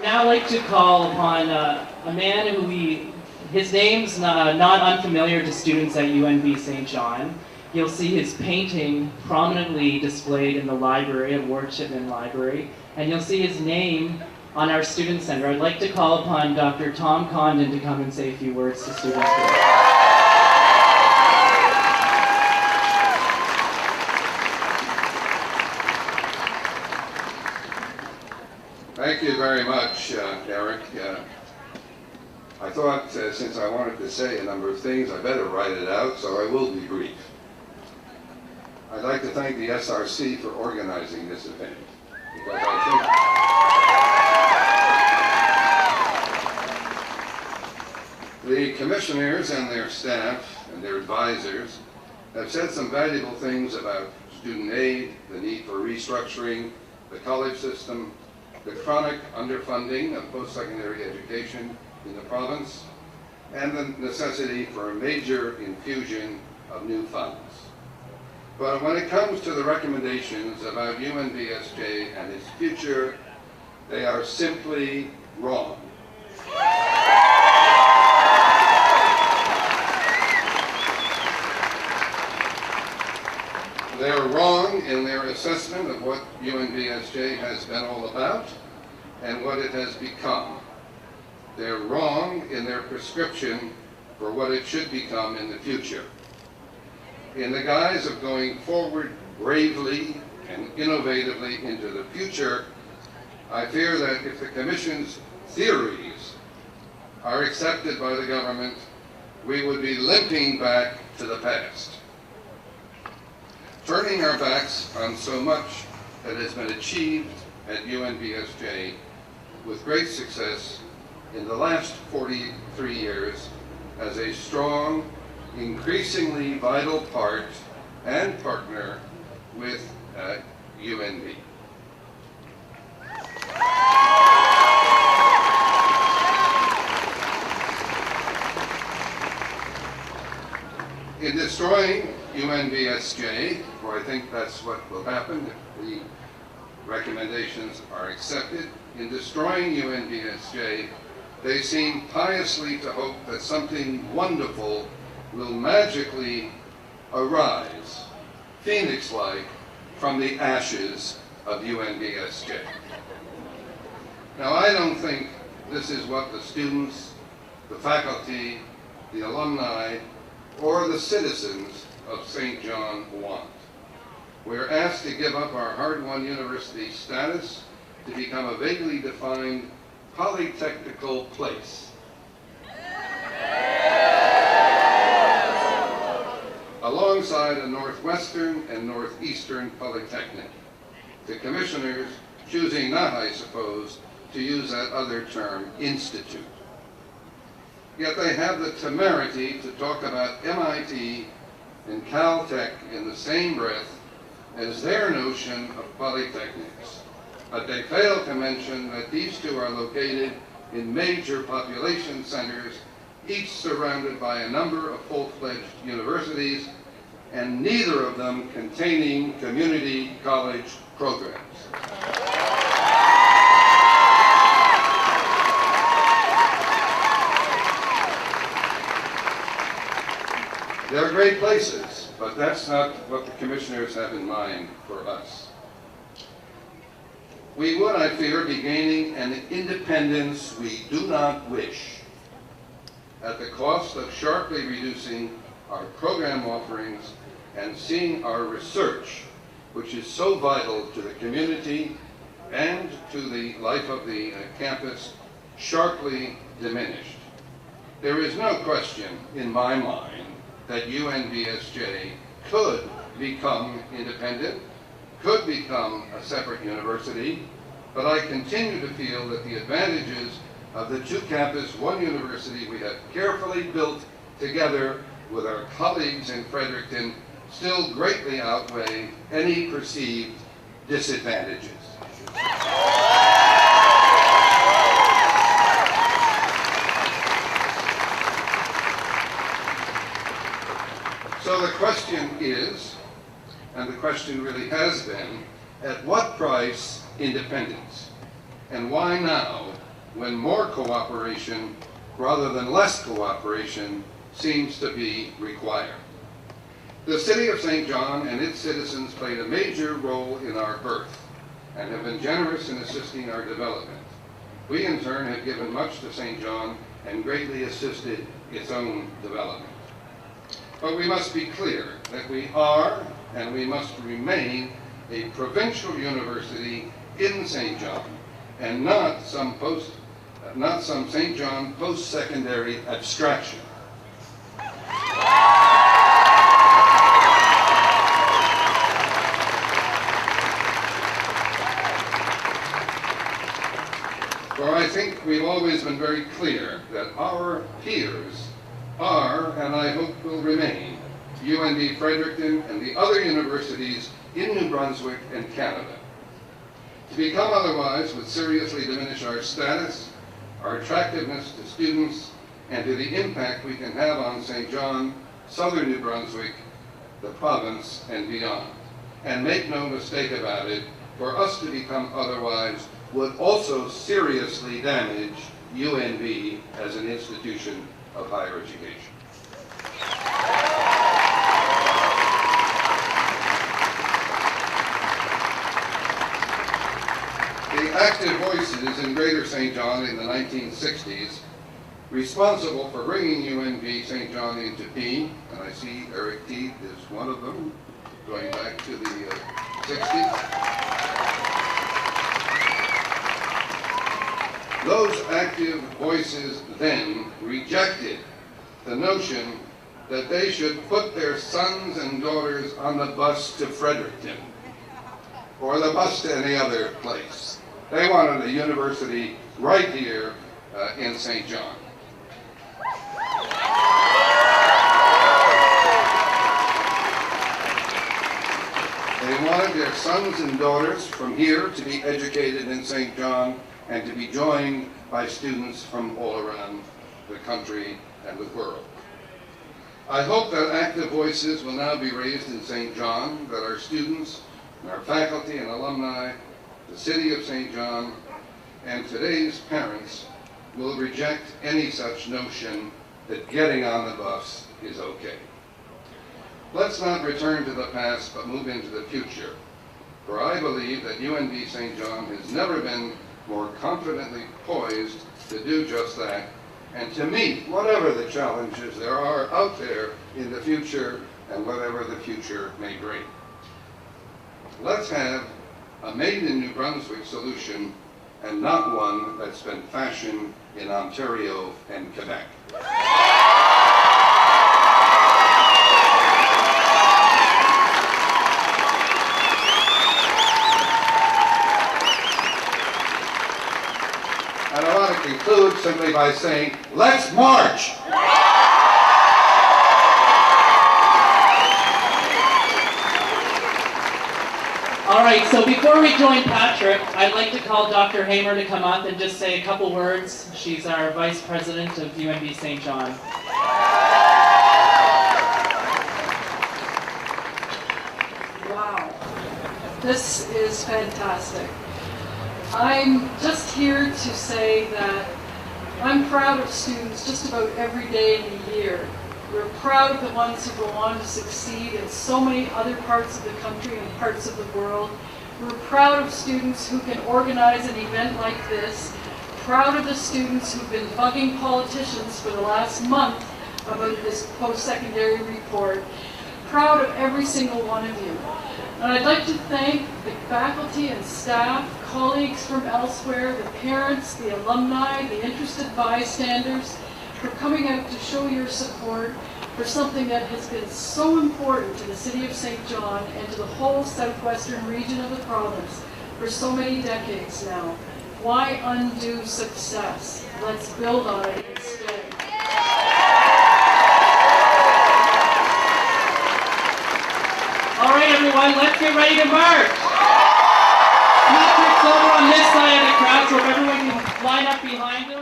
Now I'd like to call upon a man who his name's not unfamiliar to students at UNB St. John. You'll see his painting prominently displayed in the library at Ward Chipman Library, and you'll see his name on our Student Center. I'd like to call upon Dr. Tom Condon to come and say a few words to students today. Thank you very much, Eric. I thought since I wanted to say a number of things, I better write it out, so I will be brief. I'd like to thank the SRC for organizing this event, because I think the commissioners and their staff and their advisors have said some valuable things about student aid, the need for restructuring the college system, the chronic underfunding of post-secondary education in the province, and the necessity for a major infusion of new funds. But when it comes to the recommendations about UNBSJ and its future, they are simply wrong. They're wrong in their assessment of what UNBSJ has been all about and what it has become. They're wrong in their prescription for what it should become in the future. In the guise of going forward bravely and innovatively into the future, I fear that if the Commission's theories are accepted by the government, we would be limping back to the past, turning our backs on so much that has been achieved at UNBSJ with great success in the last 43 years as a strong, increasingly vital part and partner with UNB. In destroying UNBSJ, or I think that's what will happen if the recommendations are accepted, in destroying UNBSJ, they seem piously to hope that something wonderful will magically arise, phoenix-like, from the ashes of UNBSJ. Now, I don't think this is what the students, the faculty, the alumni, or the citizens of St. John want. We're asked to give up our hard-won university status to become a vaguely defined polytechnical place. Alongside a Northwestern and Northeastern Polytechnic. The commissioners choosing not, I suppose, to use that other term, institute. Yet they have the temerity to talk about MIT and Caltech in the same breath as their notion of polytechnics. But they fail to mention that these two are located in major population centers, each surrounded by a number of full-fledged universities, and neither of them containing community college programs. They're great places, but that's not what the commissioners have in mind for us. We would, I fear, be gaining an independence we do not wish at the cost of sharply reducing our program offerings and seeing our research, which is so vital to the community and to the life of the campus, sharply diminished. There is no question in my mind that UNBSJ could become independent, could become a separate university, but I continue to feel that the advantages of the two-campus, one university we have carefully built together with our colleagues in Fredericton still greatly outweigh any perceived disadvantages. So the question is, and the question really has been, at what price independence? And why now, when more cooperation rather than less cooperation seems to be required. The City of St. John and its citizens played a major role in our birth and have been generous in assisting our development. We in turn have given much to St. John and greatly assisted its own development. But we must be clear that we are and we must remain a provincial university in St. John and not some St. John post-secondary abstraction. For I think we've always been very clear that our peers are, and I hope will remain, UNB Fredericton and the other universities in New Brunswick and Canada. To become otherwise would seriously diminish our status, our attractiveness to students, and to the impact we can have on St. John, southern New Brunswick, the province, and beyond. And make no mistake about it, for us to become otherwise would also seriously damage UNB as an institution of higher education. The active voices in Greater St. John in the 1960s, responsible for bringing UNB St. John into being, and I see Eric Teed is one of them, going back to the 60s. Those active voices then rejected the notion that they should put their sons and daughters on the bus to Fredericton or the bus to any other place. They wanted a university right here in St. John. They wanted their sons and daughters from here to be educated in St. John and to be joined by students from all around the country and the world. I hope that active voices will now be raised in St. John, that our students and our faculty and alumni, the City of St. John, and today's parents will reject any such notion that getting on the bus is okay. Let's not return to the past, but move into the future, for I believe that UNB St. John has never been more confidently poised to do just that and to meet whatever the challenges there are out there in the future and whatever the future may bring. Let's have a made in New Brunswick solution and not one that's been fashioned in Ontario and Quebec. And I want to conclude simply by saying, let's march! All right, so before we join Patrick, I'd like to call Dr. Hamer to come up and just say a couple words. She's our Vice President of UNB St. John. Wow, this is fantastic. I'm just here to say that I'm proud of students just about every day in the year. We're proud of the ones who go on to succeed in so many other parts of the country and parts of the world. We're proud of students who can organize an event like this. Proud of the students who've been bugging politicians for the last month about this post-secondary report. Proud of every single one of you. And I'd like to thank the faculty and staff, colleagues from elsewhere, the parents, the alumni, the interested bystanders, for coming out to show your support for something that has been so important to the City of St. John and to the whole southwestern region of the province for so many decades now. Why undo success? Let's build on it instead. All right, everyone, let's get ready to march. Patrick's over on this side of the crowd, so if everyone can line up behind him.